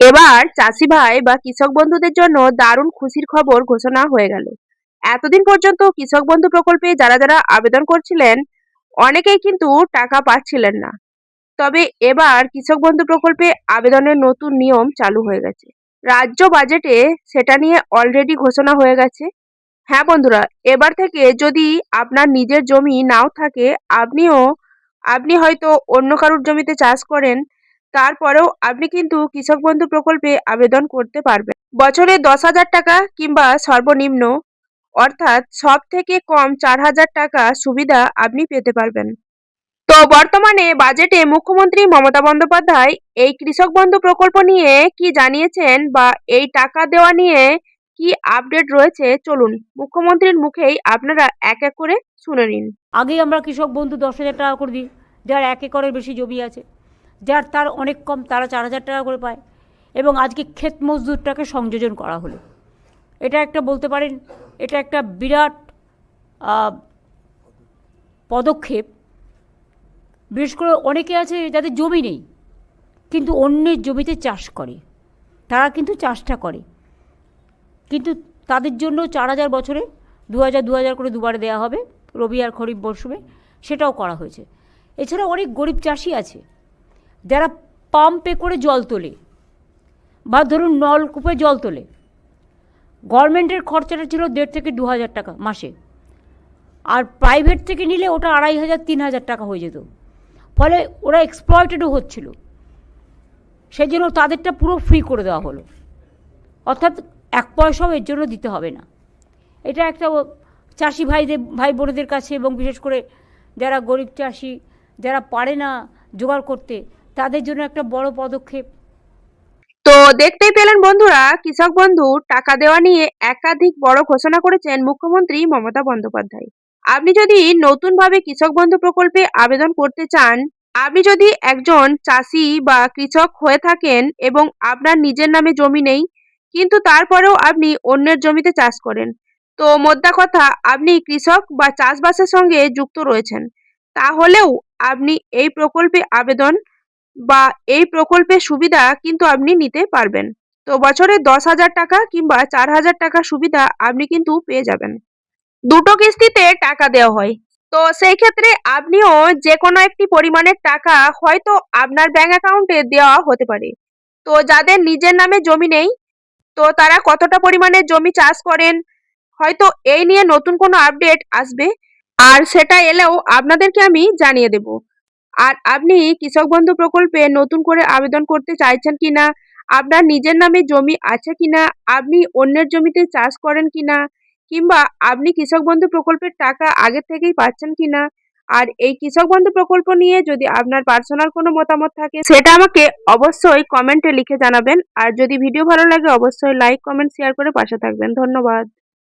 এবার চাষি ভাই বা কৃষক বন্ধুদের জন্য দারুণ খুশির খবর ঘোষণা হয়ে গেল। এতদিন পর্যন্ত কৃষক বন্ধু প্রকল্পে যারা যারা আবেদন করছিলেন, অনেকেই কিন্তু টাকা পাচ্ছিলেন না। তবে এবার কৃষক বন্ধু প্রকল্পে আবেদনের নতুন নিয়ম চালু হয়ে গেছে। রাজ্য বাজেটে সেটা নিয়ে অলরেডি ঘোষণা হয়ে গেছে। হ্যাঁ বন্ধুরা, এবার থেকে যদি আপনার নিজের জমি নাও থাকে, আপনি হয়তো অন্য কারোর জমিতে চাষ করেন, তারপরেও আপনি কিন্তু কৃষক বন্ধু প্রকল্পে আবেদন করতে পারবেন। বছরে 10,000 টাকা কিংবা সর্বনিম্ন অর্থাৎ সব থেকে কম 4,000 টাকা সুবিধা আপনি পেতে পারবেন। তো বর্তমানে বাজেটে মুখ্যমন্ত্রী মমতা বন্দ্যোপাধ্যায় এই কৃষক বন্ধু প্রকল্প নিয়ে কি জানিয়েছেন বা এই টাকা দেওয়া নিয়ে কি আপডেট রয়েছে, চলুন মুখ্যমন্ত্রীর মুখেই আপনারা এক এক করে শুনে নিন। আগেই আমরা কৃষক বন্ধু 10,000 টাকা করে দিই, যার 1 একরের বেশি জমি আছে, যার তার অনেক কম, তারা 4,000 টাকা করে পায়। এবং আজকে ক্ষেত মজদুরটাকে সংযোজন করা হলো। এটা একটা বলতে পারেন, এটা একটা বিরাট পদক্ষেপ। বিশেষ করে অনেকে আছে যাদের জমি নেই কিন্তু অন্যের জমিতে চাষ করে, তারা কিন্তু চাষটা করে, কিন্তু তাদের জন্য 4,000 বছরে 2,000 করে দুবারে দেওয়া হবে, রবি আর খরিফ মরশুমে, সেটাও করা হয়েছে। এছাড়া অনেক গরিব চাষি আছে যারা পাম্পে করে জল তোলে বা ধরুন নলকূপে জল তোলে। গভর্নমেন্টের খরচাটা ছিল 1,500 থেকে 2,000 টাকা মাসে, আর প্রাইভেট থেকে নিলে ওটা 2,500 3,000 টাকা হয়ে যেত। ফলে ওরা এক্সপ্লয়েটেডও হচ্ছিল। সেই জন্য তাদেরটা পুরো ফ্রি করে দেওয়া হলো, অর্থাৎ 1 পয়সাও এর জন্য দিতে হবে না। এটা একটা চাষি ভাই বোনেদের কাছে, এবং বিশেষ করে যারা গরিব চাষি, যারা পারে না জোগাড় করতে, তাদের জন্য একটা বড় পদক্ষেপ। তো দেখতেই পেলেন বন্ধুরা, কৃষক বন্ধু টাকা দেওয়া নিয়ে একাধিক বড় ঘোষণা করেছেন মুখ্যমন্ত্রী মমতা বন্দ্যোপাধ্যায়। আপনি যদি নতুনভাবে কৃষক বন্ধু প্রকল্পে আবেদন করতে চান, আপনি যদি একজন চাষি বা কৃষক হয়ে থাকেন এবং আপনার নিজের নামে জমি নেই, কিন্তু তারপরেও আপনি অন্যের জমিতে চাষ করেন, তো মোদ্দা কথা আপনি কৃষক বা চাষবাসের সঙ্গে যুক্ত রয়েছেন, তাহলেও আপনি এই প্রকল্পে আবেদন বা এই প্রকল্পের সুবিধা কিন্তু আপনি নিতে পারবেন। তো বছরে 10,000 টাকা কিংবা 4,000 টাকা সুবিধা আপনি কিন্তু পেয়ে যাবেন। দুটো কিস্তিতে টাকা দেওয়া হয়। তো সেই ক্ষেত্রে আপনিও যে কোনো একটি পরিমাণের টাকা হয়তো আপনার ব্যাংক অ্যাকাউন্টে দেওয়া হতে পারে। তো যাদের নিজের নামে জমি নেই, তো তারা কতটা পরিমাণে জমি চাষ করেন, হয়তো এই নিয়ে নতুন কোনো আপডেট আসবে, আর সেটা এলেও আপনাদেরকে আমি জানিয়ে দেব। আর আপনি কৃষক বন্ধু প্রকল্পে নতুন করে আবেদন করতে চাইছেন কিনা, আপনার নিজের নামে জমি আছে কিনা, আপনি অন্যের জমিতে চাষ করেন কিনা, কিংবা আপনি কৃষক বন্ধু প্রকল্পের টাকা আগে থেকেই পাচ্ছেন কিনা, আর এই কৃষক বন্ধু প্রকল্প নিয়ে যদি আপনার পার্সোনাল কোনো মতামত থাকে, সেটা আমাকে অবশ্যই কমেন্টে লিখে জানাবেন। আর যদি ভিডিও ভালো লাগে অবশ্যই লাইক কমেন্ট শেয়ার করে পাশে থাকবেন। ধন্যবাদ।